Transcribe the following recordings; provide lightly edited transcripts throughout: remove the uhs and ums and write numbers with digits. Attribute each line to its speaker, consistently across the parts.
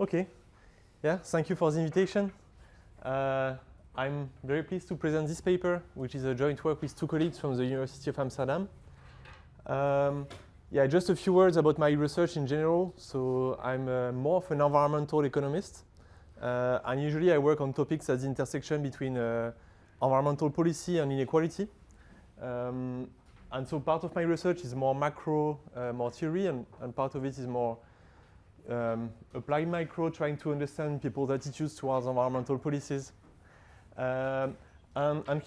Speaker 1: Okay. Yeah, thank you for the invitation. I'm very pleased to present this paper, which is a joint work with two colleagues from the University of Amsterdam. Yeah, just a few words about my research in general. So I'm more of an environmental economist. And usually I work on topics at the intersection between environmental policy and inequality. And so part of my research is more macro, more theory, and part of it is more applied micro, trying to understand people's attitudes towards environmental policies. And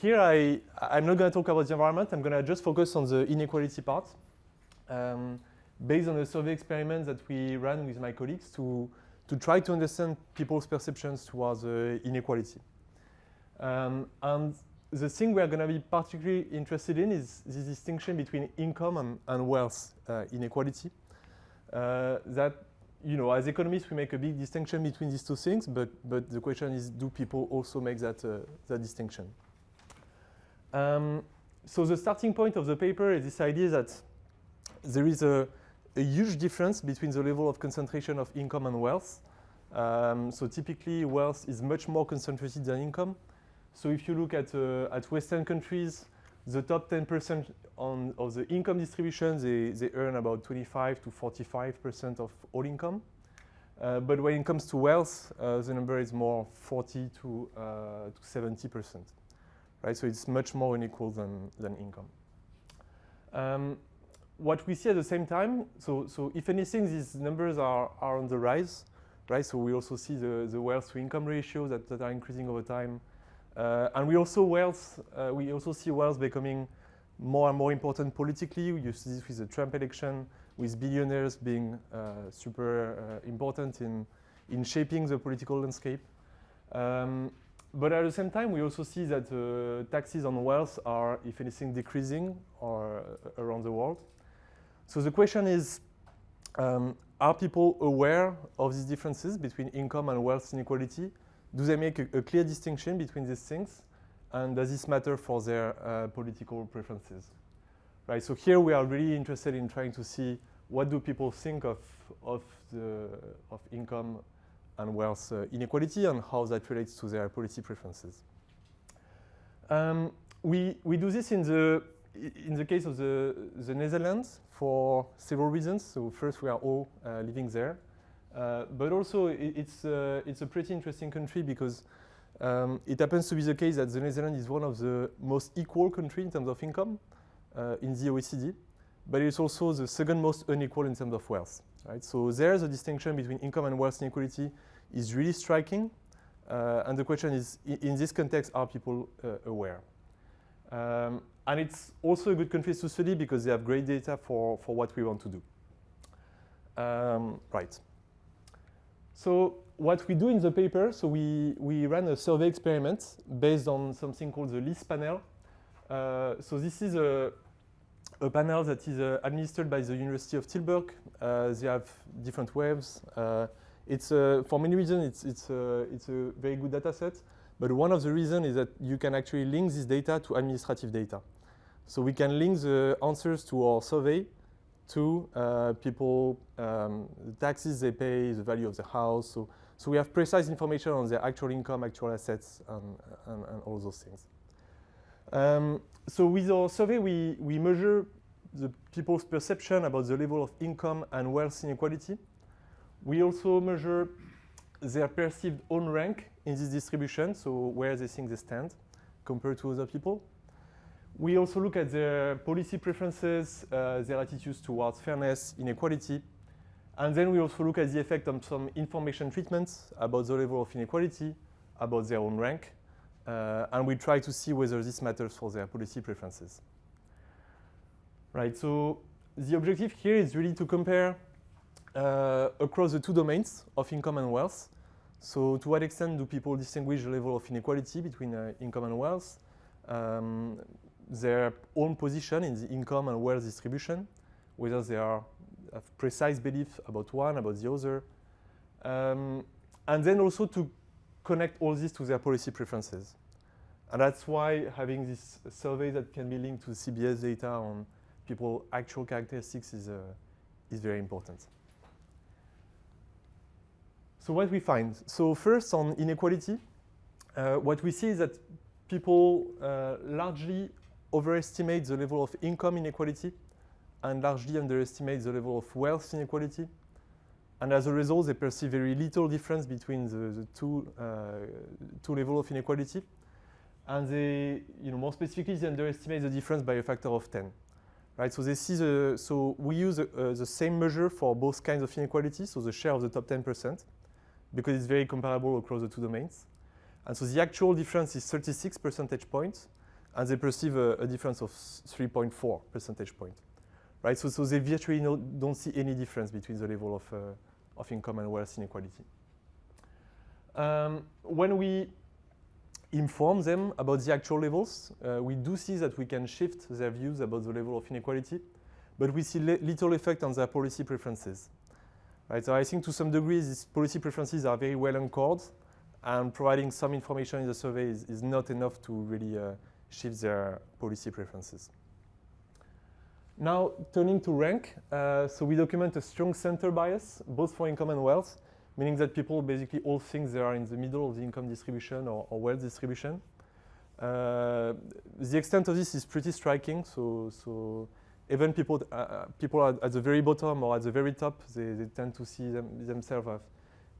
Speaker 1: here I'm not going to talk about the environment. I'm going to just focus on the inequality part, based on a survey experiment that we ran with my colleagues to try to understand people's perceptions towards inequality. And the thing we are going to be particularly interested in is this distinction between income and wealth inequality. That, you know, as economists, we make a big distinction between these two things, but the question is, do people also make that distinction? So the starting point of the paper is this idea that there is a huge difference between the level of concentration of income and wealth. So typically, wealth is much more concentrated than income. So if you look at Western countries, the top 10% of the income distribution, they earn about 25 to 45% of all income. But when it comes to wealth, the number is more 40 to 70%. Right? So it's much more unequal than income. What we see at the same time, so if anything, these numbers are on the rise. Right? So we also see the wealth to income ratios that are increasing over time. And we also see wealth becoming more and more important politically. You see this with the Trump election, with billionaires being super important in shaping the political landscape. But at the same time, we also see that taxes on wealth are, if anything, decreasing around the world. So the question is, are people aware of these differences between income and wealth inequality? Do they make a clear distinction between these things? And does this matter for their political preferences? Right, so here we are really interested in trying to see what do people think of income and wealth inequality and how that relates to their policy preferences. We do this in the case of the Netherlands for several reasons. So first, we are all living there. But also, it's a pretty interesting country because it happens to be the case that the Netherlands is one of the most equal countries in terms of income in the OECD, but it's also the second most unequal in terms of wealth. Right? So there, the distinction between income and wealth inequality is really striking. And the question is, in this context, are people aware? And it's also a good country to study because they have great data for what we want to do. Right. So what we do in the paper, so we ran a survey experiment based on something called the LIS panel. So this is a panel that is administered by the University of Tilburg. They have different waves. For many reasons, it's a very good data set. But one of the reasons is that you can actually link this data to administrative data. So we can link the answers to our survey to people, the taxes they pay, the value of the house. So we have precise information on their actual income, actual assets, and all those things. So with our survey, we measure the people's perception about the level of income and wealth inequality. We also measure their perceived own rank in this distribution, so where they think they stand compared to other people. We also look at their policy preferences, their attitudes towards fairness, inequality. And then we also look at the effect of some information treatments about the level of inequality, about their own rank. And we try to see whether this matters for their policy preferences. Right, so the objective here is really to compare across the two domains of income and wealth. So to what extent do people distinguish the level of inequality between income and wealth? Their own position in the income and wealth distribution, whether they have precise belief about one, about the other. And then also to connect all this to their policy preferences. And that's why having this survey that can be linked to CBS data on people's actual characteristics is very important. So what we find, so first on inequality, what we see is that people largely overestimate the level of income inequality and largely underestimate the level of wealth inequality. And as a result, they perceive very little difference between the two levels of inequality. And they, more specifically, they underestimate the difference by a factor of 10. Right? So they see so we use the same measure for both kinds of inequality, so the share of the top 10%, because it's very comparable across the two domains. And so the actual difference is 36 percentage points, and they perceive a difference of 3.4 percentage points. Right? So they virtually don't see any difference between the level of income and wealth inequality. When we inform them about the actual levels, we do see that we can shift their views about the level of inequality, but we see little effect on their policy preferences. Right? So I think to some degree, these policy preferences are very well anchored, and providing some information in the survey is not enough to really shift their policy preferences. Now, turning to rank, so we document a strong center bias, both for income and wealth, meaning that people basically all think they are in the middle of the income distribution or wealth distribution. The extent of this is pretty striking, so even people are at the very bottom or at the very top, they tend to see themselves as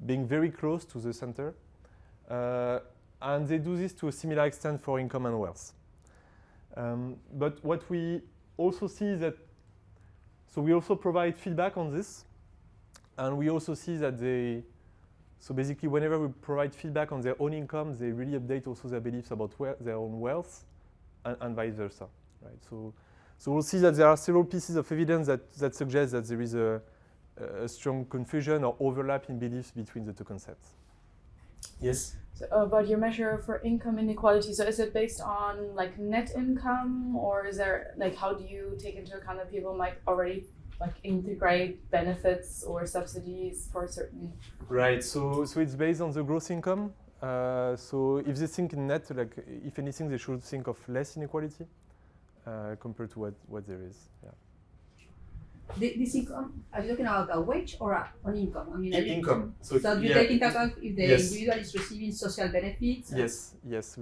Speaker 1: being very close to the center. And they do this to a similar extent for income and wealth. But what we also see is that, so we also provide feedback on this, and we also see that so basically whenever we provide feedback on their own income, they really update also their beliefs about their own wealth, and vice versa, right? So we'll see that there are several pieces of evidence that suggest that there is a strong confusion or overlap in beliefs between the two concepts. Yes?
Speaker 2: So about your measure for income inequality, so is it based on like net income, or is there like, how do you take into account that people might already like integrate benefits or subsidies for certain?
Speaker 1: Right, so it's based on the gross income. So if they think in net, like if anything, they should think of less inequality compared to what there is. Yeah.
Speaker 3: This income, are you talking about a wage or an income? I mean,
Speaker 1: income.
Speaker 3: So you take into account if the individual is receiving social benefits?
Speaker 1: Yes,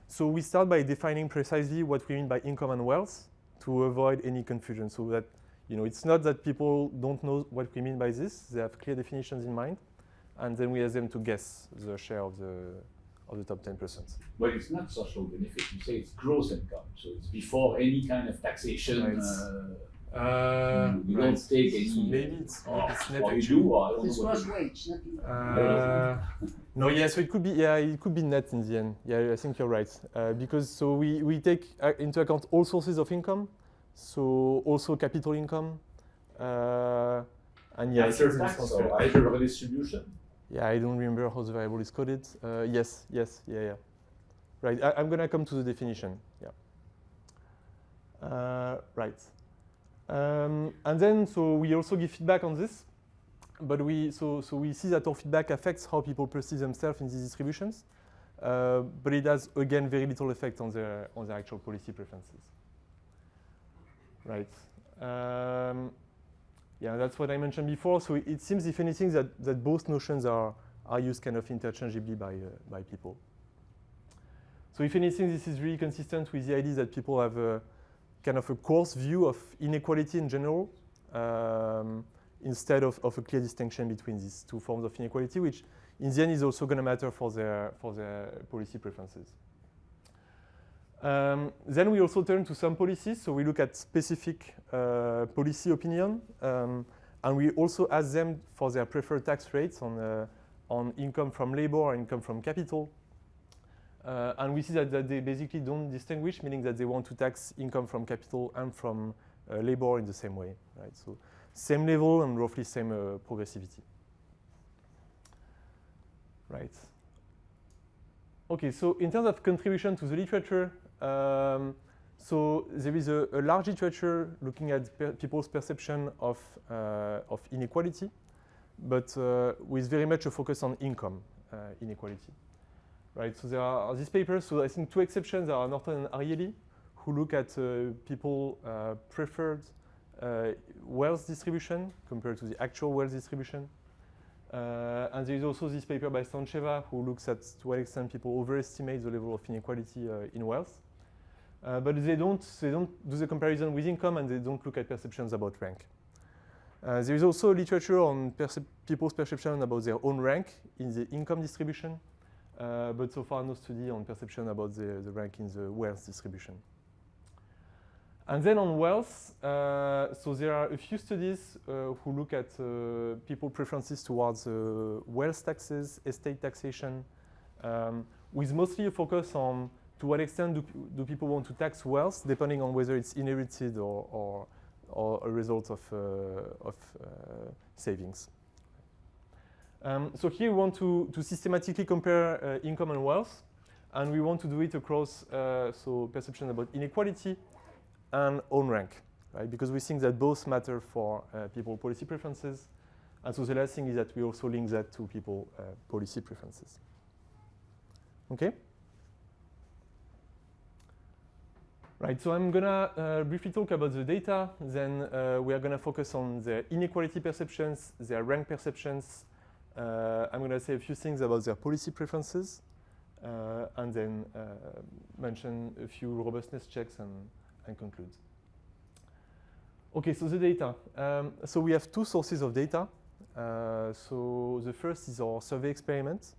Speaker 1: So we start by defining precisely what we mean by income and wealth to avoid any confusion. So that, it's not that people don't know what we mean by this. They have clear definitions in mind, and then we ask them to guess the share of the top 10%.
Speaker 4: Well, it's not social benefit. You say it's gross income, so it's before any kind of taxation.
Speaker 1: Right.
Speaker 4: You don't take any.
Speaker 1: So maybe it's net.
Speaker 4: Or you do, or I don't
Speaker 3: It's
Speaker 4: know.
Speaker 3: gross wage, not income.
Speaker 1: No, yeah, so it could be net in the end. Yeah, I think you're right. Because we take into account all sources of income, so also capital income, and
Speaker 4: After tax or after redistribution.
Speaker 1: Yeah, I don't remember how the variable is coded. Yes, yeah. Right, I'm gonna come to the definition. Yeah. Right. And then, so we also give feedback on this, but we see that our feedback affects how people perceive themselves in these distributions, but it has again very little effect on their actual policy preferences. Right. Yeah, that's what I mentioned before. So it seems, if anything, that both notions are used kind of interchangeably by people. So if anything, this is really consistent with the idea that people have a kind of a coarse view of inequality in general, instead of a clear distinction between these two forms of inequality, which in the end is also going to matter for their policy preferences. Then we also turn to some policies, so we look at specific policy opinion, and we also ask them for their preferred tax rates on income from labor or income from capital. And we see that they basically don't distinguish, meaning that they want to tax income from capital and from labor in the same way, right? So same level and roughly same progressivity. Right. Okay, so in terms of contribution to the literature, so there is a large literature looking at people's perception of inequality, but with very much a focus on income inequality. Right, so there are these papers, so I think two exceptions are Norton and Ariely, who look at people preferred wealth distribution compared to the actual wealth distribution. And there is also this paper by Stancheva who looks at to what extent people overestimate the level of inequality in wealth. But they don't do the comparison with income, and they don't look at perceptions about rank. There is also literature on people's perception about their own rank in the income distribution, but so far no study on perception about the rank in the wealth distribution. And then on wealth, so there are a few studies who look at people preferences towards wealth taxes, estate taxation, with mostly a focus on to what extent do people want to tax wealth, depending on whether it's inherited or a result of savings. So here we want to systematically compare income and wealth, and we want to do it across so perception about inequality and own rank, right? Because we think that both matter for people policy preferences, and so the last thing is that we also link that to people policy preferences. Okay. Right, so I'm gonna briefly talk about the data, then we are gonna focus on the inequality perceptions, their rank perceptions. I'm gonna say a few things about their policy preferences, and then mention a few robustness checks and conclude. Okay, so the data. So we have two sources of data. So the first is our survey experiment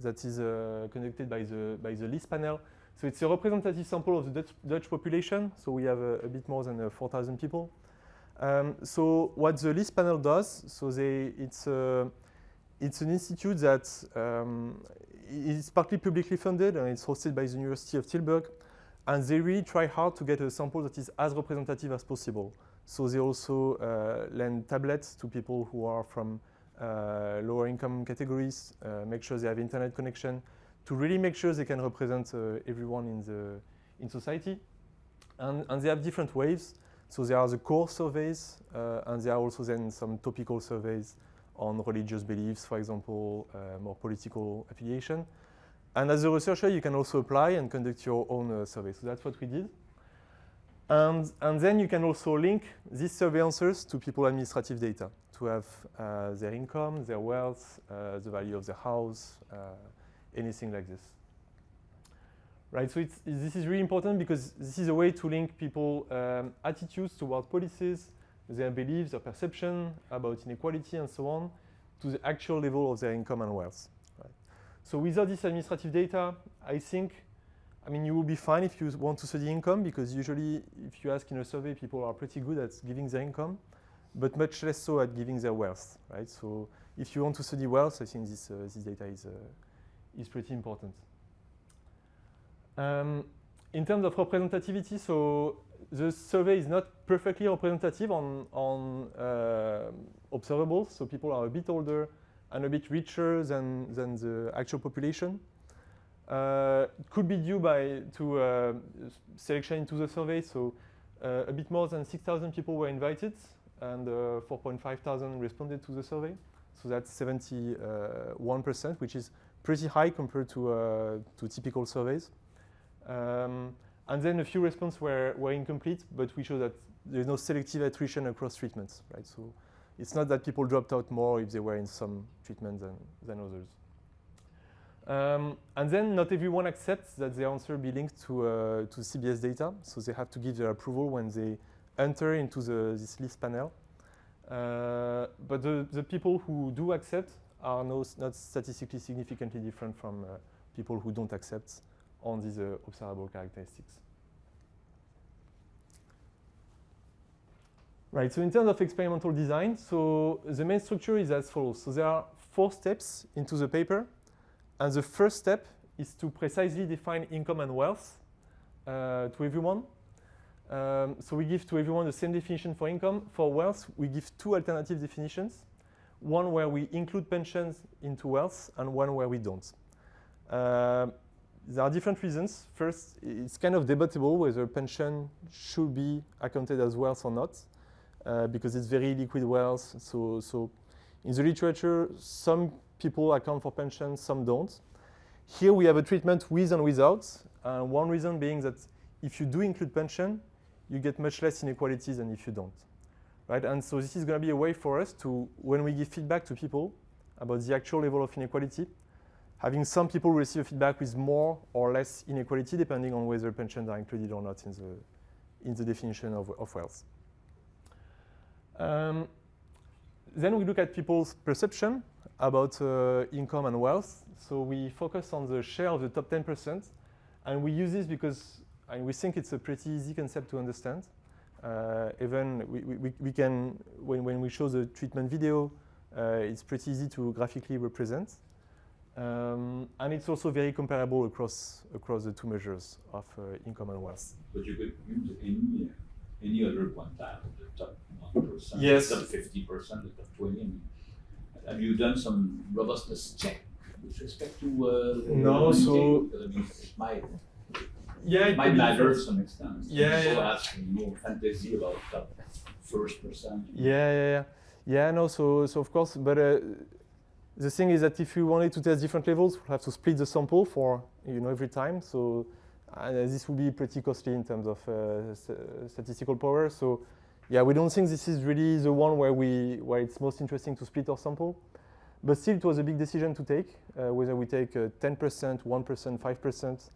Speaker 1: that is conducted by the LIS panel. So it's a representative sample of the Dutch population. So we have a bit more than 4,000 people. So what the LIS panel does, so it's an institute that is partly publicly funded, and it's hosted by the University of Tilburg. And they really try hard to get a sample that is as representative as possible. So they also lend tablets to people who are from lower income categories, make sure they have internet connection, to really make sure they can represent everyone in society. And they have different waves. So there are the core surveys, and there are also then some topical surveys on religious beliefs, for example, more political affiliation. And as a researcher, you can also apply and conduct your own survey. So that's what we did. And then you can also link these survey answers to people's administrative data to have their income, their wealth, the value of their house, anything like this. Right, so this is really important because this is a way to link people's attitudes toward policies, their beliefs, their perception about inequality and so on, to the actual level of their income and wealth. Right. So without this administrative data, I mean, you will be fine if you want to study income, because usually if you ask in a survey, people are pretty good at giving their income, but much less so at giving their wealth, right? So if you want to study wealth, I think this data is pretty important. In terms of representativity, so the survey is not perfectly representative on observables. So people are a bit older and a bit richer than the actual population. It could be due to selection into the survey. So a bit more than 6,000 people were invited, and 4,500 responded to the survey. So that's 71%, which is pretty high compared to typical surveys. And then a few responses were incomplete, but we show that there's no selective attrition across treatments, right? So it's not that people dropped out more if they were in some treatment than others. And then not everyone accepts that their answer be linked to CBS data, so they have to give their approval when they enter into this LIS panel. But the people who do accept are not statistically significantly different from people who don't accept on these observable characteristics. Right, so in terms of experimental design, so the main structure is as follows. So there are 4 steps into the paper, and the first step is to precisely define income and wealth to everyone. So we give to everyone the same definition for income. For wealth, we give 2 alternative definitions, one where we include pensions into wealth and one where we don't. There are different reasons. First, it's kind of debatable whether pension should be accounted as wealth or not, because it's very liquid wealth. So in the literature, some people account for pension, some don't. Here we have a treatment with and without. One reason being that if you do include pension, you get much less inequalities than if you don't. Right? And so this is going to be a way for us to, when we give feedback to people, about the actual level of inequality, having some people receive feedback with more or less inequality depending on whether pensions are included or not in the definition of wealth. Then we look at people's perception about income and wealth. So we focus on the share of the top 10%, and we use this because we think it's a pretty easy concept to understand. Even we can, when we show the treatment video, it's pretty easy to graphically represent. And it's also very comparable across the two measures of income and wealth.
Speaker 4: But you could use any other quantile, the top 1%,
Speaker 1: yes.
Speaker 4: The top 50%, the top 20%. Have you done some robustness check with respect to
Speaker 1: no, so
Speaker 4: because I mean,
Speaker 1: it
Speaker 4: might matter to some extent.
Speaker 1: Yeah,
Speaker 4: people
Speaker 1: yeah.
Speaker 4: have no fantasy about top 1%.
Speaker 1: Yeah. No. So of course, but the thing is that if you wanted to test different levels, we'll have to split the sample for every time. So this will be pretty costly in terms of statistical power. So yeah, we don't think this is really the one where it's most interesting to split our sample. But still, it was a big decision to take, whether we take 10%, 1%, 5%.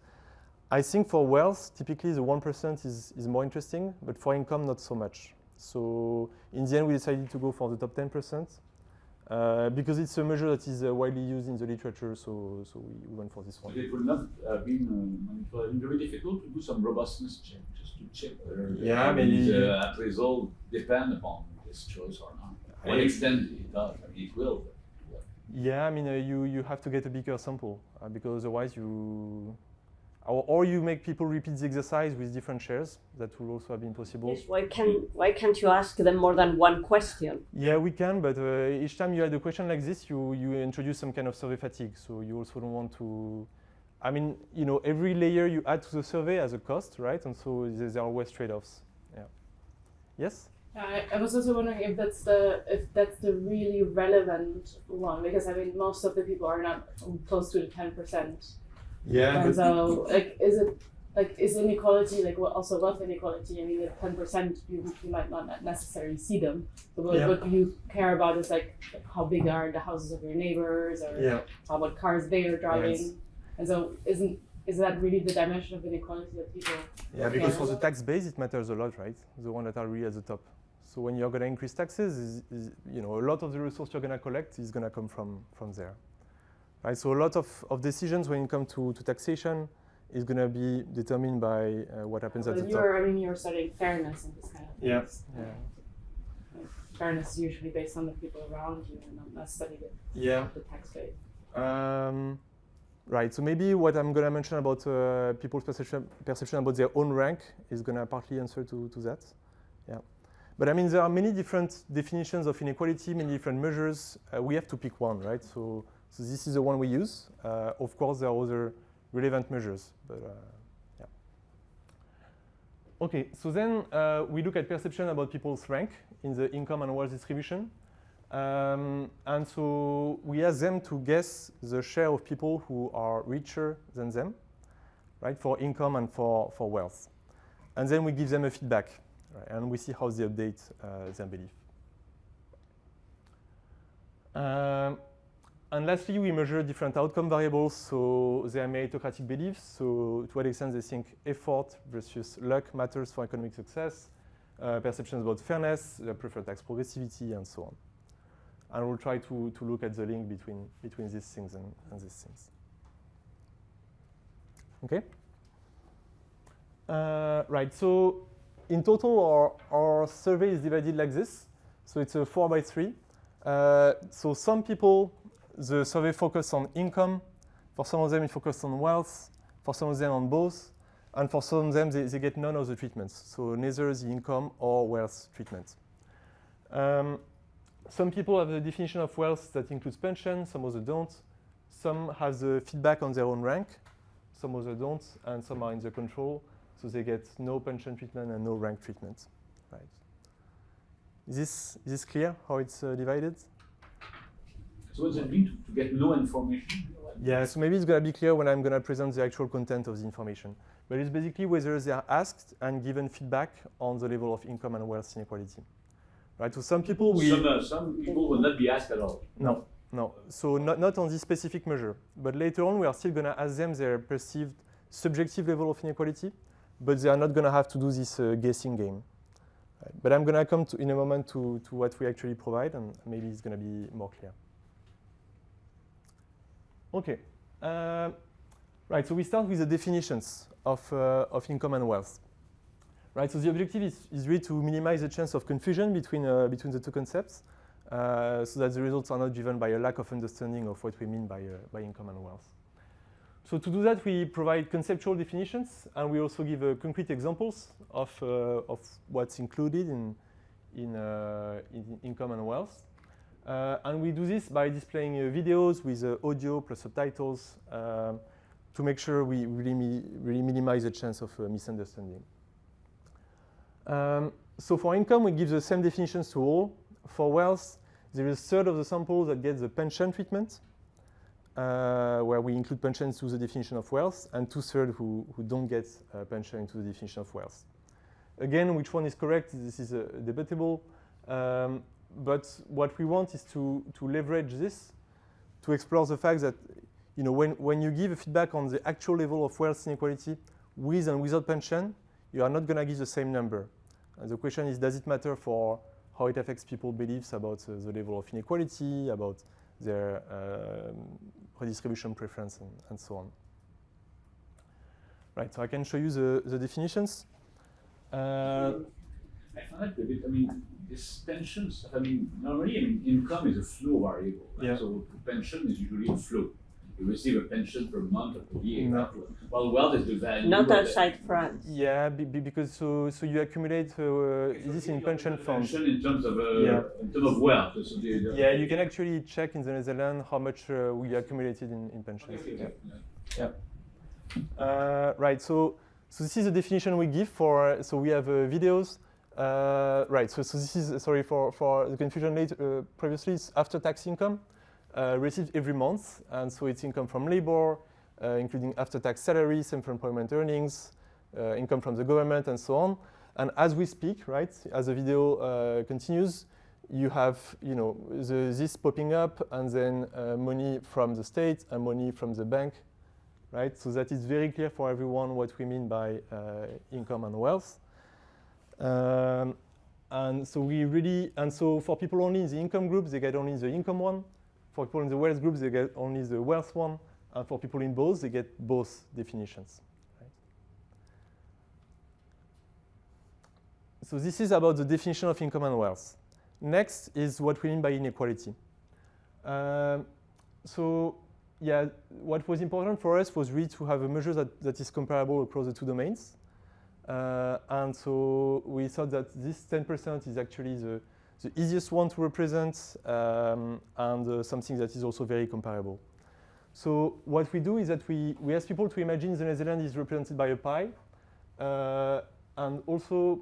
Speaker 1: I think for wealth, typically the 1% is more interesting, but for income, not so much. So in the end, we decided to go for the top 10%, because it's a measure that is widely used in the literature, so we went for this one.
Speaker 4: It would not have been very difficult to do some robustness check, just to check whether the appraisal depend upon this choice or not. To what extent it does, it will.
Speaker 1: Yeah, I mean, you have to get a bigger sample, because otherwise or you make people repeat the exercise with different shares. That will also have been possible.
Speaker 5: Yes, why can't you ask them more than one question?
Speaker 1: Yeah, we can, but each time you had a question like this, you introduce some kind of survey fatigue. So you also don't want to. I mean, every layer you add to the survey has a cost, right? And so there are always trade-offs. Yeah. Yes.
Speaker 2: I was also wondering if that's the really relevant one, because I mean most of the people are not close to the 10%.
Speaker 1: Yeah.
Speaker 2: And so is inequality also wealth inequality? I mean, at 10% you might not necessarily see them. So what you care about is how big are the houses of your neighbors, or what cars they are driving. Yes. And so is that really the dimension of inequality that people?
Speaker 1: Yeah, because for the tax base it matters a lot, right? The one that are really at the top. So when you're going to increase taxes, a lot of the resource you're going to collect is going to come from there. Right, so a lot of decisions when it comes to taxation is going to be determined by what happens at the top.
Speaker 2: You're studying fairness and this kind of things. Yeah. Fairness is usually based on the people around you and not necessarily the tax base.
Speaker 1: Right, so maybe what I'm going to mention about people's perception about their own rank is going to partly answer to that. Yeah. But I mean, there are many different definitions of inequality, many different measures. We have to pick one, right? So this is the one we use. Of course, there are other relevant measures, but yeah. Okay, so then we look at perception about people's rank in the income and wealth distribution. And so we ask them to guess the share of people who are richer than them, right, for income and for wealth. And then we give them a feedback, right, and we see how they update their belief. And lastly, we measure different outcome variables, so their meritocratic beliefs, so to what extent they think effort versus luck matters for economic success, perceptions about fairness, their preferred tax progressivity, and so on. And we'll try to look at the link between these things and these things. Okay? Right, so in total, our survey is divided like this. So it's a 4x3. So some people, the survey focused on income. For some of them, it focused on wealth. For some of them, on both. And for some of them, they get none of the treatments. So neither the income or wealth treatment. Some people have the definition of wealth that includes pension. Some others don't. Some have the feedback on their own rank. Some others don't. And some are in the control. So they get no pension treatment and no rank treatment. Right. Is this clear how it's divided?
Speaker 4: So what does it mean to get no information?
Speaker 1: Yeah, so maybe it's going to be clear when I'm going to present the actual content of the information. But it's basically whether they are asked and given feedback on the level of income and wealth inequality. Right, so some people
Speaker 4: some people will not be asked at all.
Speaker 1: No. No, so not on this specific measure. But later on, we are still going to ask them their perceived subjective level of inequality, but they are not going to have to do this guessing game. Right. But I'm going to come in a moment to what we actually provide, and maybe it's going to be more clear. Okay. Right, so we start with the definitions of income and wealth. Right, so the objective is really to minimize the chance of confusion between the two concepts, so that the results are not driven by a lack of understanding of what we mean by income and wealth. So to do that, we provide conceptual definitions, and we also give concrete examples of what's included in income and wealth. And we do this by displaying videos with audio plus subtitles to make sure we really minimize the chance of misunderstanding. So for income, we give the same definitions to all. For wealth, there is a third of the sample that gets the pension treatment, where we include pension into the definition of wealth, and 2/3 who don't get pension into the definition of wealth. Again, which one is correct? This is debatable. But what we want is to leverage this to explore the fact that when you give a feedback on the actual level of wealth inequality with and without pension, you are not going to give the same number. The question is, does it matter for how it affects people's beliefs about the level of inequality, about their redistribution preference, and so on? Right, so I can show you the definitions.
Speaker 4: I find it a bit, this pension stuff, normally, income is a flow variable. Right?
Speaker 1: Yeah.
Speaker 4: So pension is usually a flow. You receive a pension per month or per year.
Speaker 1: No.
Speaker 4: Well, wealth is the value.
Speaker 5: Not outside France.
Speaker 1: Yeah, because so you accumulate this in pension funds.
Speaker 4: Pension in terms of wealth. So
Speaker 1: Yeah, you can actually check in the Netherlands how much we accumulated in pensions.
Speaker 4: Okay.
Speaker 1: Yeah. Right. So this is the definition we give for. So we have videos. Right. So this is for the confusion later. Previously, it's after-tax income. Received every month, and so it's income from labor, including after-tax salary, self-employment earnings, income from the government, and so on. And as we speak, right, as the video continues, you have this popping up, and then money from the state and money from the bank, right? So that is very clear for everyone what we mean by income and wealth. And so for people only in the income group, they get only the income one. For people in the wealth groups, they get only the wealth one. And for people in both, they get both definitions. Right? So this is about the definition of income and wealth. Next is what we mean by inequality. So yeah, what was important for us was really to have a measure that is comparable across the two domains. And so we thought that this 10% is actually the easiest one to represent, and something that is also very comparable. So what we do is that we ask people to imagine the Netherlands is represented by a pie, and also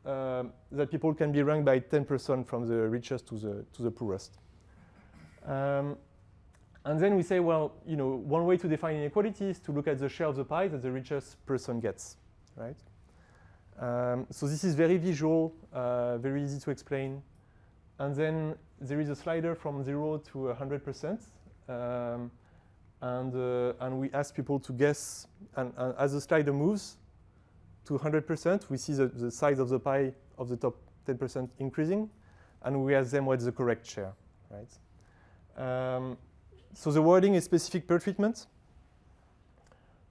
Speaker 1: that people can be ranked by 10% from the richest to the poorest. And then we say, well, one way to define inequality is to look at the share of the pie that the richest person gets, right? So this is very visual, very easy to explain. And then there is a slider from 0 to 100%. And we ask people to guess. And as the slider moves to 100%, we see the size of the pie of the top 10% increasing. And we ask them what's the correct share, right? So the wording is specific per treatment,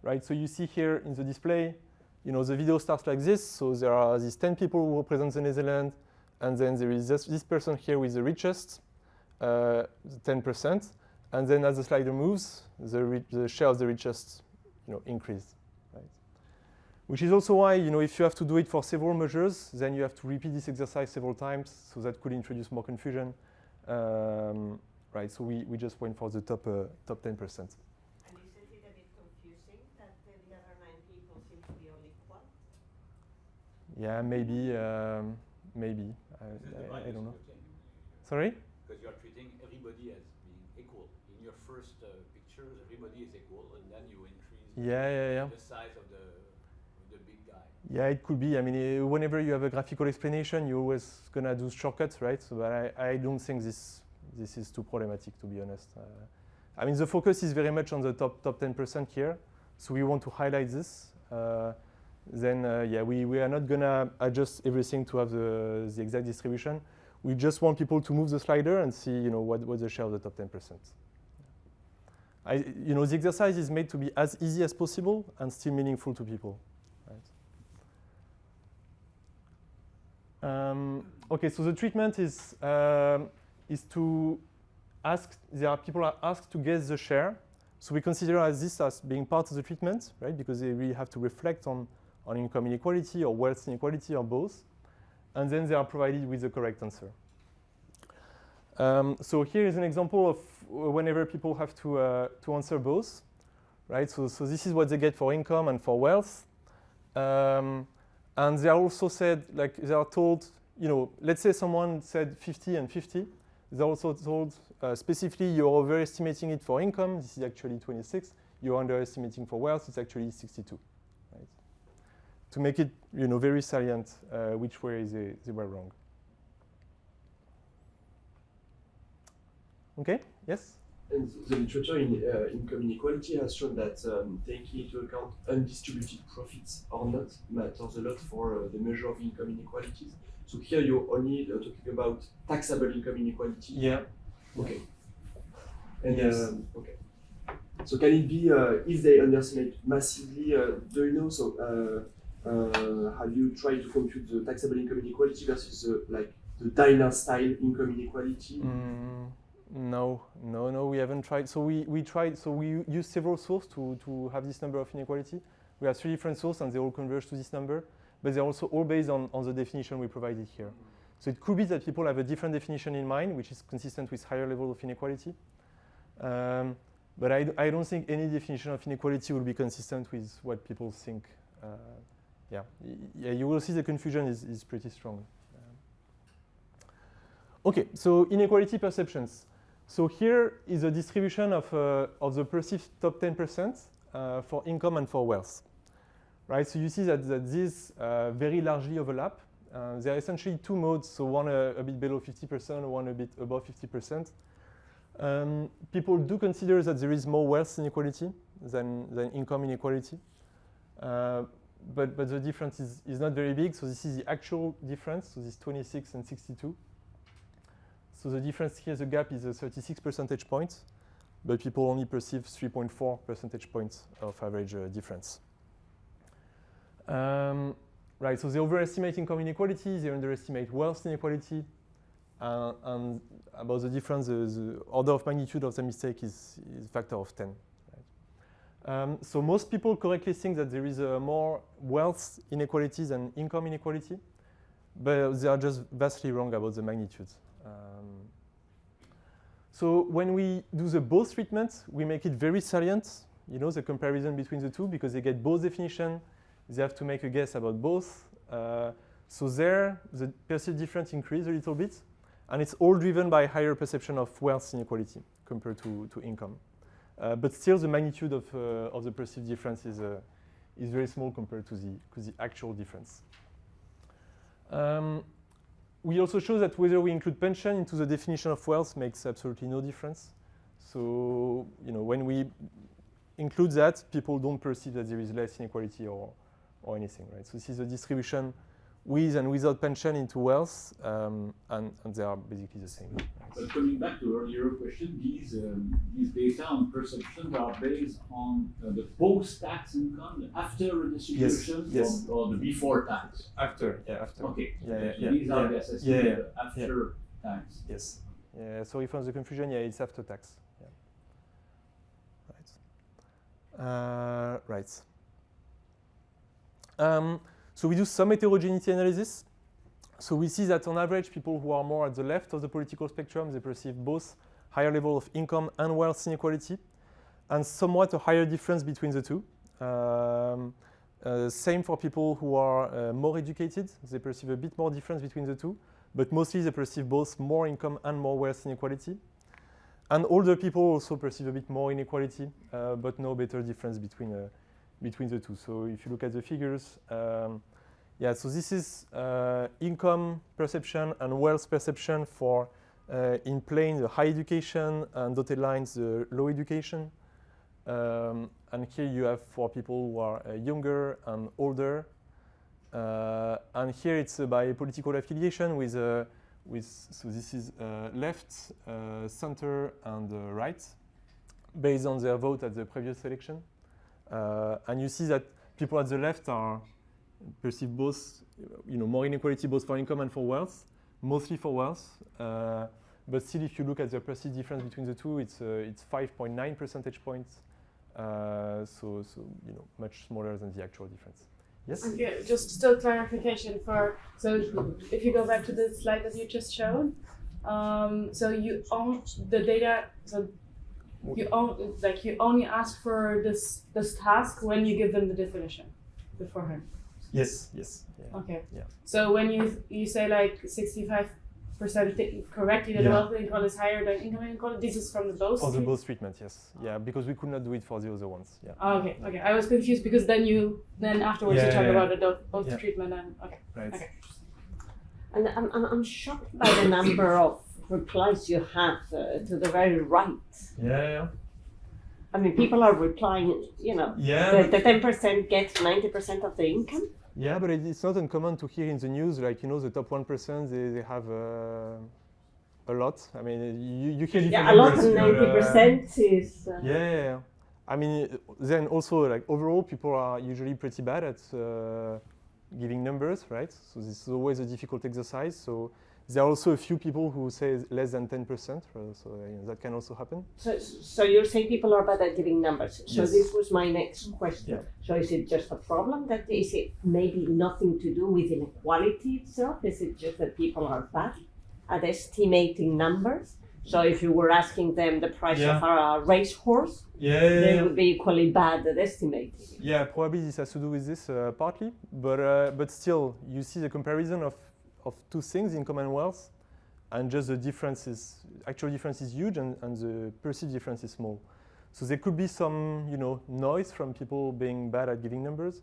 Speaker 1: right? So you see here in the display, the video starts like this. So there are these 10 people who represent the Netherlands. And then there is this person here with the richest, 10%. And then as the slider moves, the share of the richest, increase. Right? Which is also why, if you have to do it for several measures, then you have to repeat this exercise several times. So that could introduce more confusion. Right? So we just went for the top 10%.
Speaker 5: And isn't it a bit confusing that the other 9 people seem to be all equal?
Speaker 1: Yeah, maybe. I don't know. Sorry?
Speaker 6: Because you are treating everybody as being equal. In your first pictures, everybody is equal, and then you increase the size of the big guy.
Speaker 1: Yeah, it could be. Whenever you have a graphical explanation, you're always going to do shortcuts, right? So but I don't think this this is too problematic, to be honest. I mean, the focus is very much on the top 10% here, so we want to highlight this. Yeah, we are not gonna adjust everything to have the exact distribution. We just want people to move the slider and see, you know, what's the share of the top 10%. You know, the exercise is made to be as easy as possible and still meaningful to people. Right? Okay, so the treatment is to ask. People are asked to guess the share. So we consider this as being part of the treatment, right? Because they really have to reflect on income inequality or wealth inequality or both, and then they are provided with the correct answer. So here is an example of whenever people have to answer both, right? So this is what they get for income and for wealth, and they are also said, like they are told, you know, let's say someone said 50 and 50. They're also told specifically you're overestimating it for income. This is actually 26. You're underestimating for wealth. It's actually 62. Right? To make it, you know, very salient which way they were wrong. Okay. Yes.
Speaker 7: And the literature in income inequality has shown that taking into account undistributed profits or not matters a lot for the measure of income inequalities. So here you're only talking about taxable income inequality.
Speaker 1: Yeah.
Speaker 7: Okay. And
Speaker 1: yes.
Speaker 7: Okay. So can it be if they underestimate massively? Do you know? So have you tried to compute the taxable income inequality versus the dynastyle income inequality?
Speaker 1: No, we haven't tried. So we tried. So we use several sources to have this number of inequality. We have 3 different sources, and they all converge to this number. But they're also all based on the definition we provided here. So it could be that people have a different definition in mind, which is consistent with higher level of inequality. But I don't think any definition of inequality will be consistent with what people think. Yeah, you will see the confusion is pretty strong. Okay, so inequality perceptions. So here is a distribution of the perceived top 10% for income and for wealth. Right, so you see that these very largely overlap. There are essentially 2 modes, so one a bit below 50%, one a bit above 50%. People do consider that there is more wealth inequality than income inequality. But the difference is not very big, so this is the actual difference, so this 26 and 62. So the difference here, the gap is 36 percentage points, but people only perceive 3.4 percentage points of average difference. Right, so they overestimate income inequality, they underestimate wealth inequality, and about the difference, the order of magnitude of the mistake is a factor of 10. Right? So most people correctly think that there is more wealth inequality than income inequality, but they are just vastly wrong about the magnitude. So when we do the both treatment, we make it very salient, you know, the comparison between the two, because they get both definition. They have to make a guess about both. So there, the perceived difference increase a little bit. And it's all driven by higher perception of wealth inequality compared to income. But still, the magnitude of the perceived difference is very small compared to the actual difference. We also show that whether we include pension into the definition of wealth makes absolutely no difference. So, you know, when we include that, people don't perceive that there is less inequality or anything, right? So this is a distribution with and without pension into wealth, and they are basically the same. Right?
Speaker 4: But coming back to earlier question, these data on perception are based on the post-tax income, after redistribution,
Speaker 1: yes.
Speaker 4: Or the before tax?
Speaker 1: After, yeah, after.
Speaker 4: Okay,
Speaker 1: Yeah,
Speaker 4: these are the assessments after tax.
Speaker 1: Yes. Yeah, sorry for the confusion, yeah, it's after tax. Yeah. Right. So we do some heterogeneity analysis. So we see that on average, people who are more at the left of the political spectrum, they perceive both higher level of income and wealth inequality, and somewhat a higher difference between the two. Same for people who are more educated. They perceive a bit more difference between the two, but mostly they perceive both more income and more wealth inequality. And older people also perceive a bit more inequality, but no better difference between the two. So if you look at the figures, yeah, so this is income perception and wealth perception for In plain, the high education, and dotted lines, the low education. And here you have for people who are younger and older. And here it's by political affiliation with so this is left, center, and right, based on their vote at the previous election. And you see that people at the left are perceive both, more inequality both for income and for wealth, mostly for wealth. But still, if you look at the perceived difference between the two, it's 5.9 percentage points. So much smaller than the actual difference. Yes?
Speaker 2: Okay, just still clarification so if you go back to the slide that you just showed, so you own the data, so you only ask for this task when you give them the definition beforehand.
Speaker 1: Yes. Yeah.
Speaker 2: Okay.
Speaker 1: Yeah.
Speaker 2: So when you say like 65% correctly that wealth inequality is higher than income inequality, this is from the both.
Speaker 1: For the both treatment, yes. Yeah, because we could not do it for the other ones. Yeah.
Speaker 2: Oh, okay. I was confused because then afterwards you talk about the both treatment and okay.
Speaker 1: Right.
Speaker 2: Okay.
Speaker 8: And I'm shocked by the number of replies you have to the very right.
Speaker 1: Yeah.
Speaker 8: I mean, people are replying,
Speaker 1: Yeah.
Speaker 8: the 10% gets 90% of the income.
Speaker 1: Yeah, but it's not uncommon to hear in the news, like, the top 1%, they have a lot. I mean, you hear different
Speaker 8: a lot
Speaker 1: numbers,
Speaker 8: of 90% is...
Speaker 1: Yeah. I mean, then also, like, overall, people are usually pretty bad at giving numbers, right? So this is always a difficult exercise. So there are also a few people who say less than 10%, so that can also happen.
Speaker 8: So you're saying people are bad at giving numbers. So
Speaker 1: Yes.
Speaker 8: this was my next question.
Speaker 1: Yeah.
Speaker 8: So is it just a problem is it maybe nothing to do with inequality itself? Is it just that people are bad at estimating numbers? So if you were asking them the price of a racehorse, they would be equally bad at estimating.
Speaker 1: Yeah, probably this has to do with this partly, but still, you see the comparison of two things, income and wealth, and just the actual difference is huge and the perceived difference is small. So there could be some, noise from people being bad at giving numbers,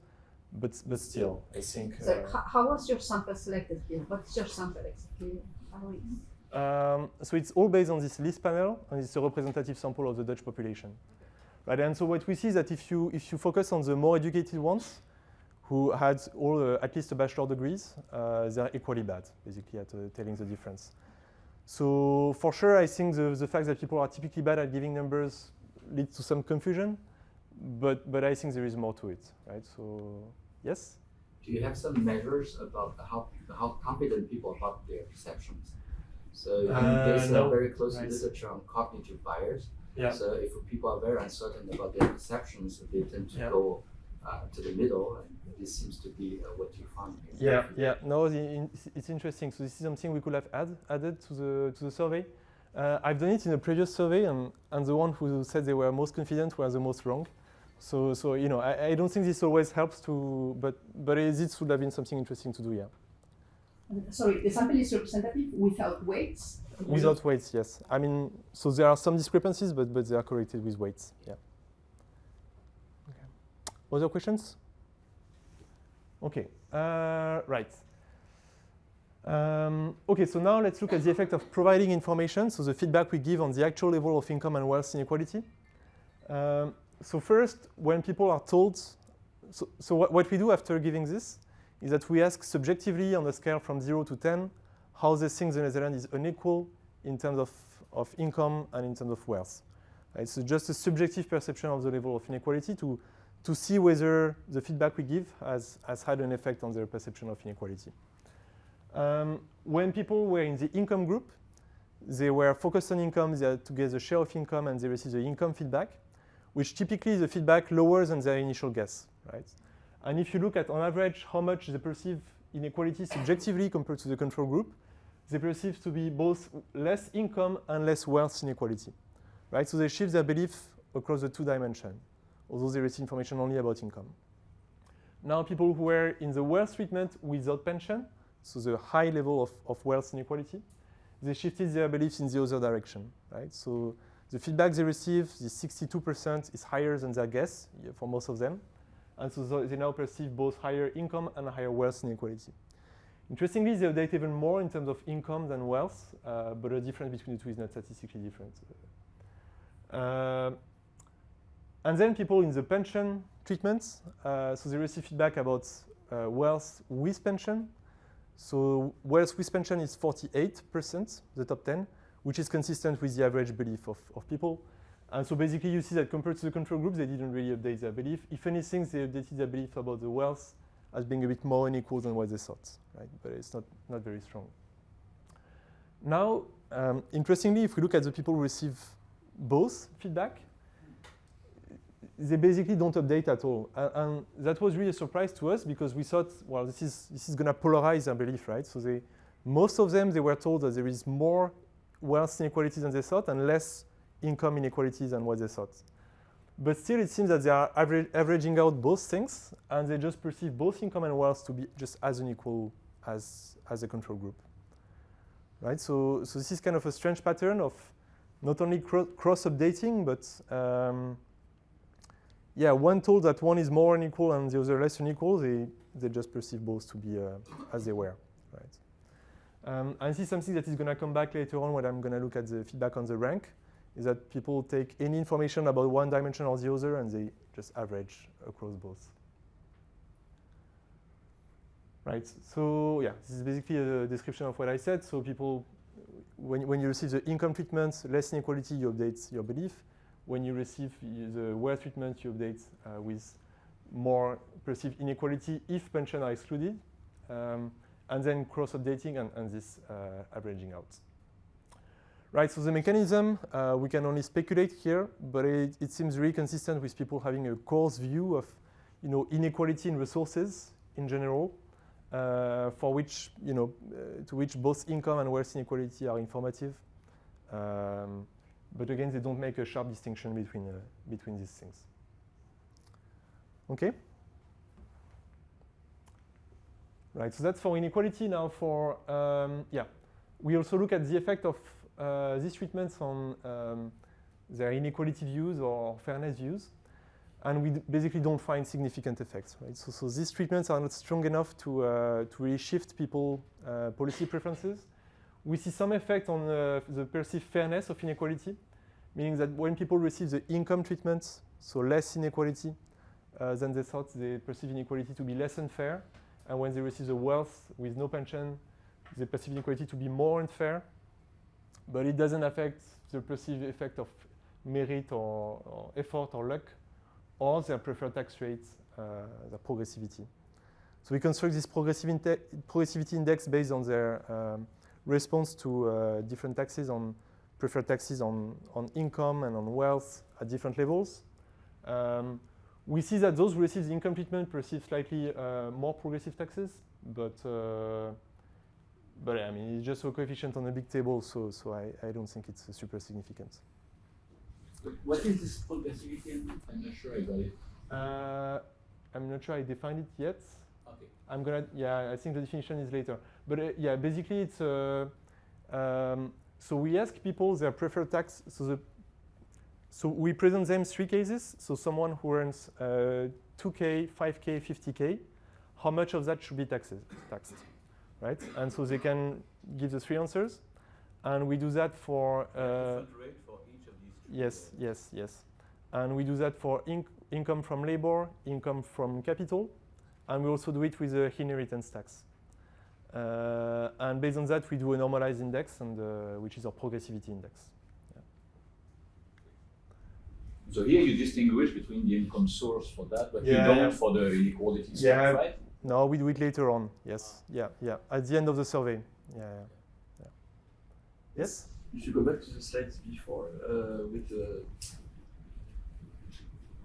Speaker 1: but still, I think.
Speaker 3: So how was your sample selected here? What's your sample exactly?
Speaker 1: So it's all based on this list panel, and it's a representative sample of the Dutch population. Right, and so what we see is that if you focus on the more educated ones, who had all at least a bachelor degrees, they're equally bad, basically, at telling the difference. So for sure, I think the fact that people are typically bad at giving numbers leads to some confusion, but I think there is more to it, right? So, yes?
Speaker 9: Do you have some measures about how confident people are about their perceptions? So there's a very close literature on cognitive bias.
Speaker 1: Yeah.
Speaker 9: So if people are very uncertain about their perceptions, they tend to go to the middle, and this seems to be what you find here.
Speaker 1: Yeah. No, it's interesting. So this is something we could have added to the survey. I've done it in a previous survey, and the one who said they were most confident were the most wrong. So I don't think this always helps to, but this would have been something interesting to do, yeah.
Speaker 3: Sorry, the sample is representative without weights?
Speaker 1: Without weights, yes. I mean, so there are some discrepancies, but they are corrected with weights, yeah. Okay. Other questions? Okay, right. Okay, so now let's look at the effect of providing information, so the feedback we give on the actual level of income and wealth inequality. So first, when people are told, so what we do after giving this is that we ask subjectively on a scale from 0 to 10 how they think the Netherlands is unequal in terms of income and in terms of wealth. Right? So just a subjective perception of the level of inequality to see whether the feedback we give has had an effect on their perception of inequality. When people were in the income group, they were focused on income, they had to get the share of income, and they received the income feedback, which typically is a feedback lower than their initial guess, right? And if you look at, on average, how much they perceive inequality subjectively compared to the control group, they perceive to be both less income and less wealth inequality, right? So they shift their belief across the two dimensions, although they receive information only about income. Now, people who were in the wealth treatment without pension, so the high level of wealth inequality, they shifted their beliefs in the other direction, right? So the feedback they receive, the 62%, is higher than their guess for most of them. And so they now perceive both higher income and higher wealth inequality. Interestingly, they update even more in terms of income than wealth, but the difference between the two is not statistically different. And then people in the pension treatments, so they receive feedback about wealth with pension. So wealth with pension is 48%, the top 10, which is consistent with the average belief of people. And so basically you see that compared to the control group, they didn't really update their belief. If anything, they updated their belief about the wealth as being a bit more unequal than what they thought, right? But it's not very strong. Now, interestingly, if we look at the people who receive both feedback, they basically don't update at all. And that was really a surprise to us because we thought, well, this is going to polarize their belief, right? So most of them, they were told that there is more wealth inequality than they thought and less income inequalities than what they thought. But still, it seems that they are averaging out both things, and they just perceive both income and wealth to be just as unequal as a control group. Right? So this is kind of a strange pattern of not only cross-updating, but one told that one is more unequal and the other less unequal, they just perceive both to be as they were. Right? And this is something that is going to come back later on when I'm going to look at the feedback on the rank, is that people take any information about one dimension or the other and they just average across both. Right, so yeah, this is basically a description of what I said. So people, when you receive the income treatment, less inequality, you update your belief. When you receive the wealth treatment, you update with more perceived inequality if pensions are excluded, and then cross-updating and this averaging out. Right, so the mechanism, we can only speculate here, but it seems really consistent with people having a coarse view of, inequality in resources in general, for which, to which both income and wealth inequality are informative. But again, they don't make a sharp distinction between these things. Okay? Right, so that's for inequality. Now for, we also look at the effect of these treatments on their inequality views or fairness views, and we basically don't find significant effects. Right? So these treatments are not strong enough to really shift people policy preferences. We see some effect on the perceived fairness of inequality, meaning that when people receive the income treatment, so less inequality than they thought, they perceive inequality to be less unfair, and when they receive the wealth with no pension, they perceive inequality to be more unfair. But it doesn't affect the perceived effect of merit or effort or luck, or their preferred tax rate, their progressivity. So we construct this progressivity index based on their response to different taxes on preferred taxes on income and on wealth at different levels. We see that those who receive the income treatment perceive slightly more progressive taxes, but I mean, it's just a coefficient on a big table, so I don't think it's super significant.
Speaker 4: What is this progressivity? I'm not sure I got it.
Speaker 1: I'm not sure I defined it yet.
Speaker 4: Okay.
Speaker 1: I think the definition is later. But basically it's, so we ask people their preferred tax. So we present them 3 cases. So someone who earns 2K, 5K, 50K, how much of that should be taxed? Right? And so they can give the 3 answers. And we do that for...
Speaker 6: different rate for each of these 3.
Speaker 1: Yes. And we do that for income from labor, income from capital, and we also do it with the inheritance tax. And based on that, we do a normalized index, and which is our progressivity index. Yeah.
Speaker 4: So here you distinguish between the income source for that, but you don't for the inequality source, right?
Speaker 1: No, we do it later on. Yes. Yeah. At the end of the survey. Yeah. Yes.
Speaker 7: If you go back to the slides before with the.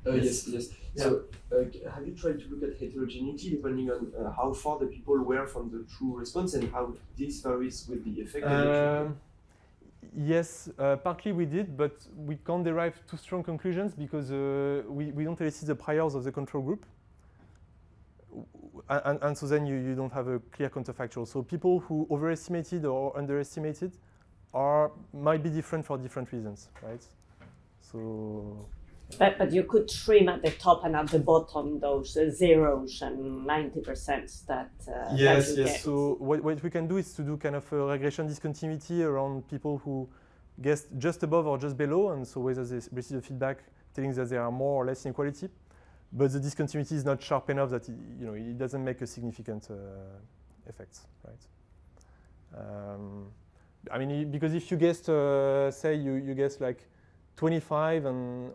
Speaker 7: Yes.
Speaker 1: Yeah.
Speaker 7: So, have you tried to look at heterogeneity depending on how far the people were from the true response and how this varies with the effect?
Speaker 1: Yes, partly we did, but we can't derive too strong conclusions because we don't elicit the priors of the control group. And so then you don't have a clear counterfactual. So people who overestimated or underestimated might be different for different reasons, right? So,
Speaker 8: But you could trim at the top and at the bottom those zeros and 90% that
Speaker 1: yes,
Speaker 8: that you
Speaker 1: yes.
Speaker 8: get.
Speaker 1: So what we can do is to do kind of a regression discontinuity around people who guessed just above or just below, and so whether they receive the feedback telling that there are more or less inequality, but the discontinuity is not sharp enough that it doesn't make a significant effect, right? I mean, because if you guessed, say you guessed like 25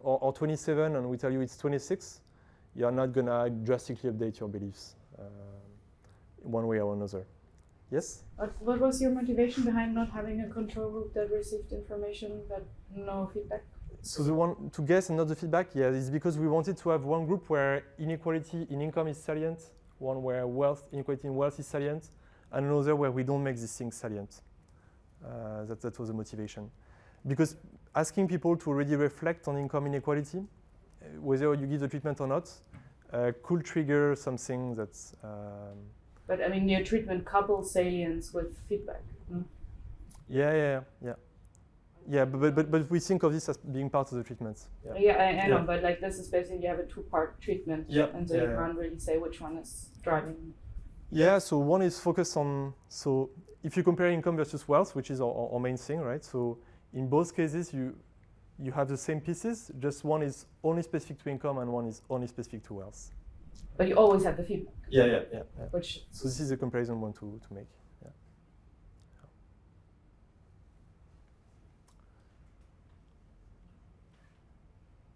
Speaker 1: or 27, and we tell you it's 26, you are not gonna drastically update your beliefs one way or another. Yes?
Speaker 2: What was your motivation behind not having a control group that received information but no feedback?
Speaker 1: So the one to guess and not the feedback, yeah, is because we wanted to have one group where inequality in income is salient, one where inequality in wealth is salient, and another where we don't make these things salient. That was the motivation. Because asking people to already reflect on income inequality, whether you give the treatment or not, could trigger something that's...
Speaker 2: But I mean, your treatment couples salience with feedback. Hmm?
Speaker 1: Yeah, but we think of this as being part of the treatment.
Speaker 2: Yeah, I know, but like this is basically you have a two-part treatment, and so you can't really say which one is driving.
Speaker 1: Yeah, so one is focused on, so if you compare income versus wealth, which is our main thing, right? So in both cases, you have the same pieces, just one is only specific to income and one is only specific to wealth.
Speaker 2: But you always have the feedback.
Speaker 1: Yeah.
Speaker 2: Which
Speaker 1: so this is a comparison one to make. Yeah.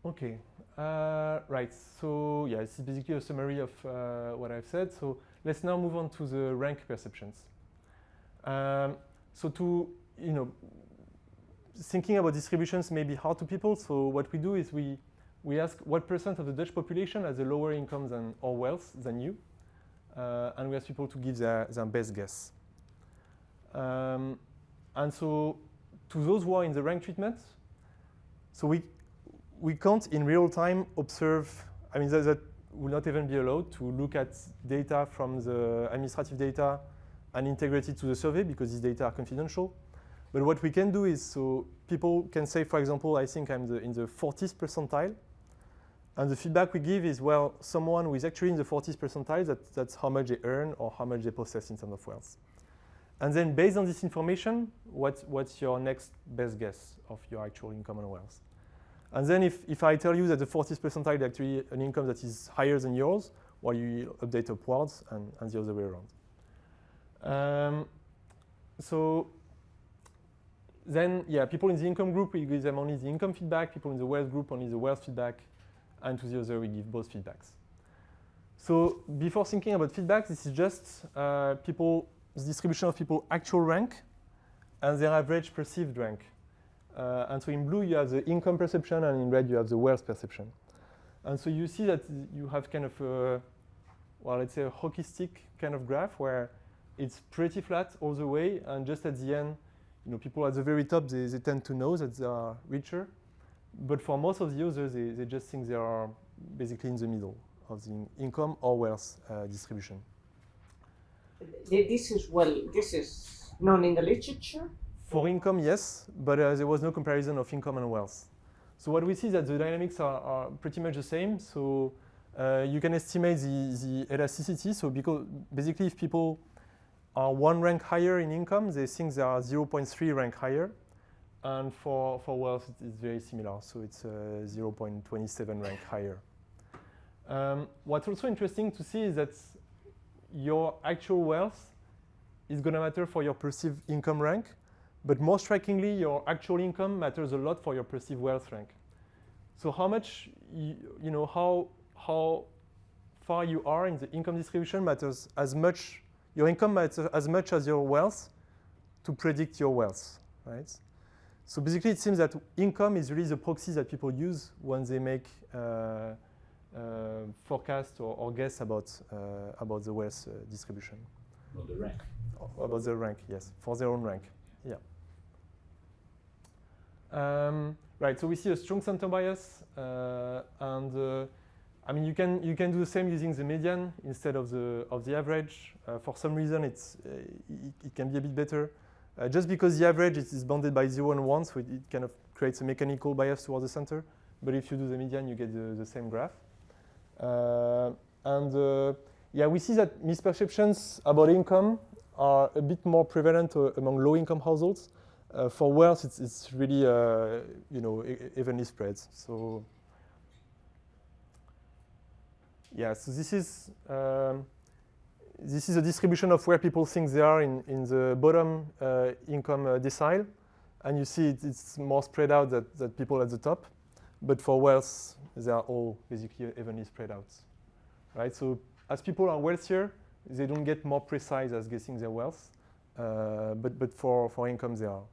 Speaker 1: Okay. Right. So yeah, this is basically a summary of what I've said. So let's now move on to the rank perceptions. So to thinking about distributions may be hard to people. So what we do is we ask what percent of the Dutch population has a lower income or wealth than you, and we ask people to give their best guess. And so to those who are in the rank treatment, so we can't in real time observe, I mean that will not even be allowed to look at data from the administrative data and integrate it to the survey because these data are confidential. But what we can do is, so people can say, for example, I think I'm in the 40th percentile. And the feedback we give is, well, someone who is actually in the 40th percentile, that's how much they earn or how much they possess in terms of wealth. And then based on this information, what's your next best guess of your actual income and wealth? And then if I tell you that the 40th percentile is actually an income that is higher than yours, well, you update upwards and the other way around. So then, yeah, people in the income group, we give them only the income feedback. People in the wealth group, only the wealth feedback. And to the other, we give both feedbacks. So before thinking about feedback, this is just the distribution of people's actual rank and their average perceived rank. And so in blue, you have the income perception, and in red, you have the wealth perception. And so you see that you have kind of let's say a hockey stick kind of graph where it's pretty flat all the way, and just at the end, people at the very top, they tend to know that they are richer. But for most of the users, they just think they are basically in the middle of the income or wealth distribution.
Speaker 8: This is known in the literature?
Speaker 1: For income, yes, but there was no comparison of income and wealth. So what we see is that the dynamics are pretty much the same. So you can estimate the elasticity. So because basically if people are one rank higher in income, they think they are 0.3 rank higher. And for wealth, it's very similar. So it's 0.27 rank higher. What's also interesting to see is that your actual wealth is going to matter for your perceived income rank. But more strikingly, your actual income matters a lot for your perceived wealth rank. So how much, how far you are in the income distribution matters as much, your income matters as much as your wealth to predict your wealth, right? So basically, it seems that income is really the proxy that people use when they make forecast or guess about the wealth distribution.
Speaker 4: About the rank.
Speaker 1: About the rank, yes, for their own rank, yeah. Right, so we see a strong center bias, and I mean you can do the same using the median instead of the average. For some reason, it can be a bit better. Just because the average is bounded by 0 and 1, so it kind of creates a mechanical bias towards the center. but if you do the median, you get the same graph. Yeah, we see that misperceptions about income are a bit more prevalent among low-income households. For wealth, it's really evenly spread. So yeah, so this is a distribution of where people think they are in the bottom income decile, and you see it's more spread out than people at the top. But for wealth, they are all basically evenly spread out, right? So as people are wealthier, they don't get more precise as guessing their wealth, but for income they are.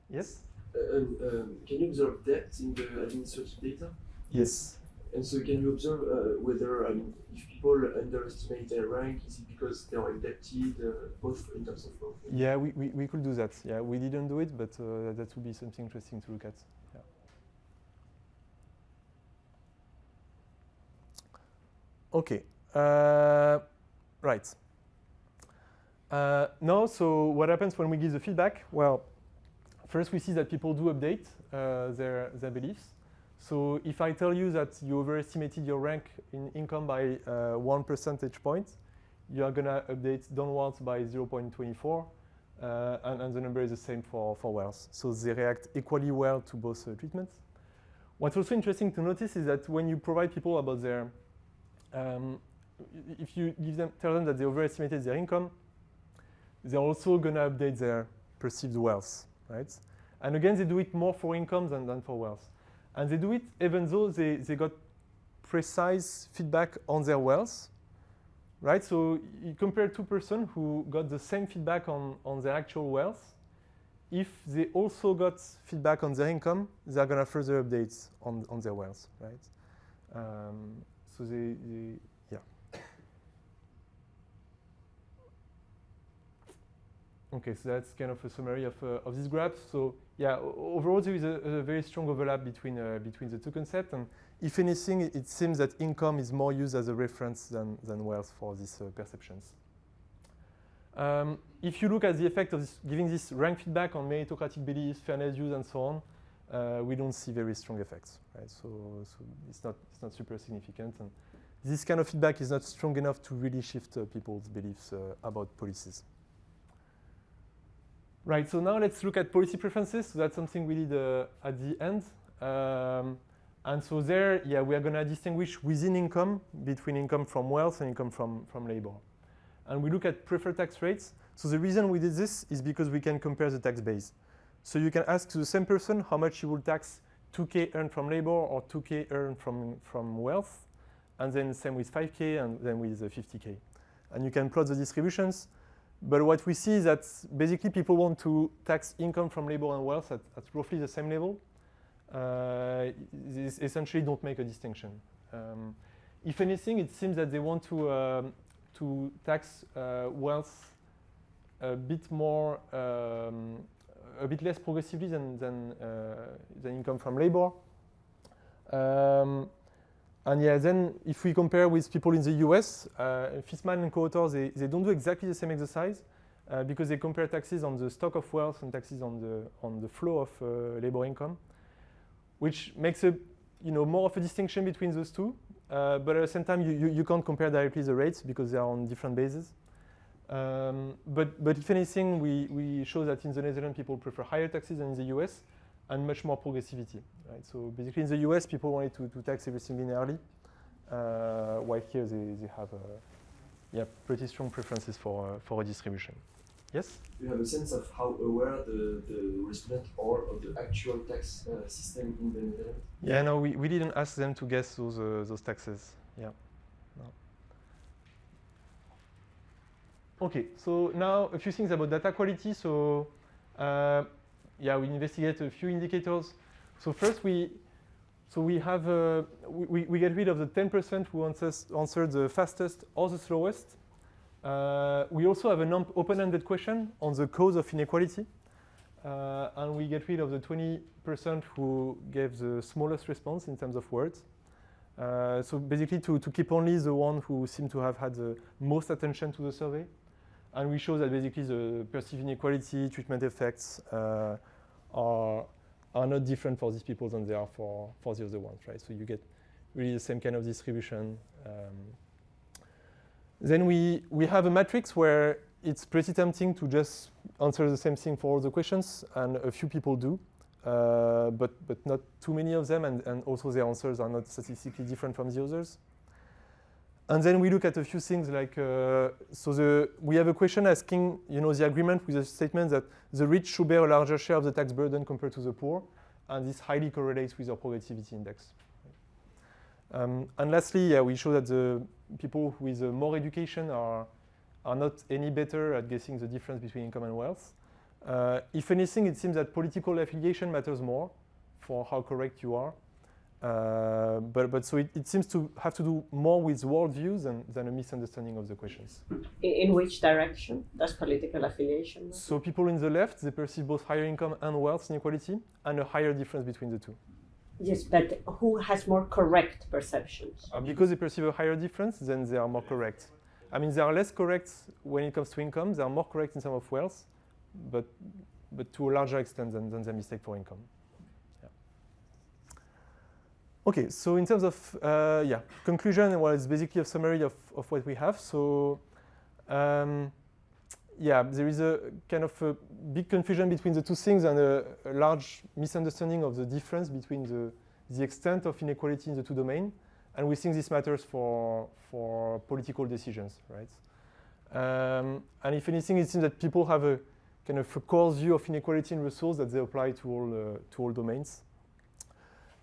Speaker 1: Yes?
Speaker 7: Can you observe depth in the administrative data?
Speaker 1: Yes.
Speaker 7: And so can you observe whether, if people underestimate their rank, is it because they are indebted, both in terms of wealth?
Speaker 1: Yeah, we could do that. Yeah, we didn't do it, but that would be something interesting to look at. Yeah. Okay. Right. Now, so what happens when we give the feedback? Well, first we see that people do update their beliefs. So if I tell you that you overestimated your rank in income by 1 percentage point, you are going to update downwards by 0.24, and the number is the same for wealth. So they react equally well to both treatments. What's also interesting to notice is that when you provide people about their, if you tell them that they overestimated their income, they're also going to update their perceived wealth, right? And again, they do it more for income than for wealth. And they do it even though they got precise feedback on their wealth, right? So you compare two persons who got the same feedback on their actual wealth. If they also got feedback on their income, they're going to further update on their wealth, right? So yeah. Okay, so that's kind of a summary of this graph. So yeah, overall there is a very strong overlap between the two concepts, and if anything, it seems that income is more used as a reference than wealth for these perceptions. If you look at the effect of giving this rank feedback on meritocratic beliefs, fairness views, and so on, we don't see very strong effects, right? So it's not super significant, and this kind of feedback is not strong enough to really shift people's beliefs about policies. Right, so now let's look at policy preferences. So that's something we did at the end. And so there, yeah, we are going to distinguish within income between income from wealth and income from labor. And we look at preferred tax rates. So the reason we did this is because we can compare the tax base. So you can ask to the same person how much you will tax 2K earned from labor or 2K earned from wealth, and then same with 5K and then with 50K. And you can plot the distributions. But what we see is that basically people want to tax income from labor and wealth at roughly the same level. They essentially don't make a distinction. If anything, it seems that they want to tax wealth a bit more, a bit less progressively than income from labor. And yeah, then if we compare with people in the US, Fissman and co-authors, they don't do exactly the same exercise because they compare taxes on the stock of wealth and taxes on the flow of labor income, which makes more of a distinction between those two. But at the same time, you can't compare directly the rates because they are on different bases. But if anything, we show that in the Netherlands, people prefer higher taxes than in the US, and much more progressivity, right? So basically in the US, people wanted to tax everything linearly, while here they have pretty strong preferences for redistribution. Yes?
Speaker 7: Do you have a sense of how aware the respondents are of the actual tax system in the Netherlands?
Speaker 1: Yeah, no, we didn't ask them to guess those taxes. Yeah. No. Okay, so now a few things about data quality. So yeah, we investigate a few indicators. So first we get rid of the 10% who answered the fastest or the slowest. We also have an open-ended question on the cause of inequality. And we get rid of the 20% who gave the smallest response in terms of words. So basically to keep only the one who seem to have had the most attention to the survey. And we show that basically the perceived inequality, treatment effects are are not different for these people than they are for the other ones, right? So you get really the same kind of distribution. Then we have a matrix where it's pretty tempting to just answer the same thing for all the questions, and a few people do, but not too many of them, and also their answers are not statistically different from the others. And then we look at a few things like, we have a question asking, the agreement with the statement that the rich should bear a larger share of the tax burden compared to the poor, and this highly correlates with our progressivity index. And lastly, we show that the people with more education are not any better at guessing the difference between income and wealth. If anything, it seems that political affiliation matters more for how correct you are. But so it seems to have to do more with worldviews than a misunderstanding of the questions.
Speaker 8: In which direction does political affiliation matter?
Speaker 1: So people in the left, they perceive both higher income and wealth inequality and a higher difference between the two.
Speaker 8: Yes, but who has more correct perceptions?
Speaker 1: Because they perceive a higher difference, then they are more correct. I mean, they are less correct when it comes to income. They are more correct in terms of wealth, but to a larger extent than their mistake for income. Yeah. Okay, so in terms of conclusion, well, it's basically a summary of what we have. So there is a kind of a big confusion between the two things and a large misunderstanding of the difference between the extent of inequality in the two domains. And we think this matters for political decisions, right? And if anything, it seems that people have a kind of a coarse view of inequality in resource that they apply to all domains.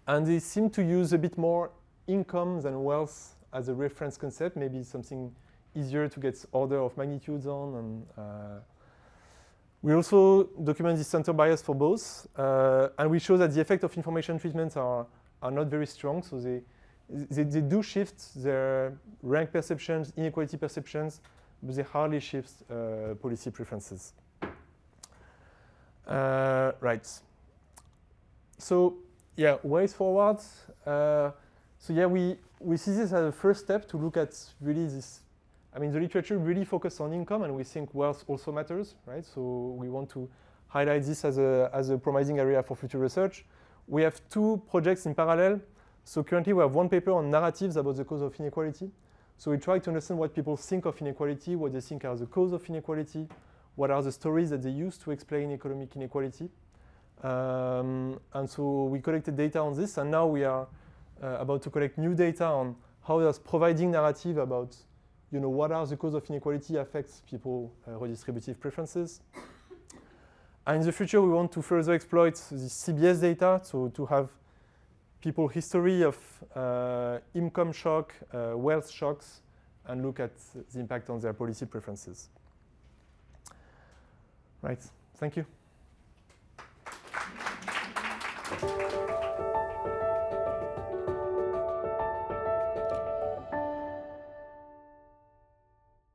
Speaker 1: And they seem to use a bit more income than wealth as a reference concept, maybe something easier to get order of magnitudes on. And we also document the center bias for both. And we show that the effect of information treatments are not very strong. So they do shift their rank perceptions, inequality perceptions, but they hardly shift policy preferences. Right. So ways forward. We see this as a first step to look at really this. I mean, the literature really focused on income, and we think wealth also matters, right? So we want to highlight this as a promising area for future research. We have two projects in parallel. So currently we have one paper on narratives about the cause of inequality. So we try to understand what people think of inequality, what they think are the cause of inequality, what are the stories that they use to explain economic inequality. And so we collected data on this, and now we are about to collect new data on how does providing narrative about what are the cause of inequality affects people redistributive preferences. And in the future, we want to further exploit the CBS data, so to have people history of income shock, wealth shocks, and look at the impact on their policy preferences. Right, thank you.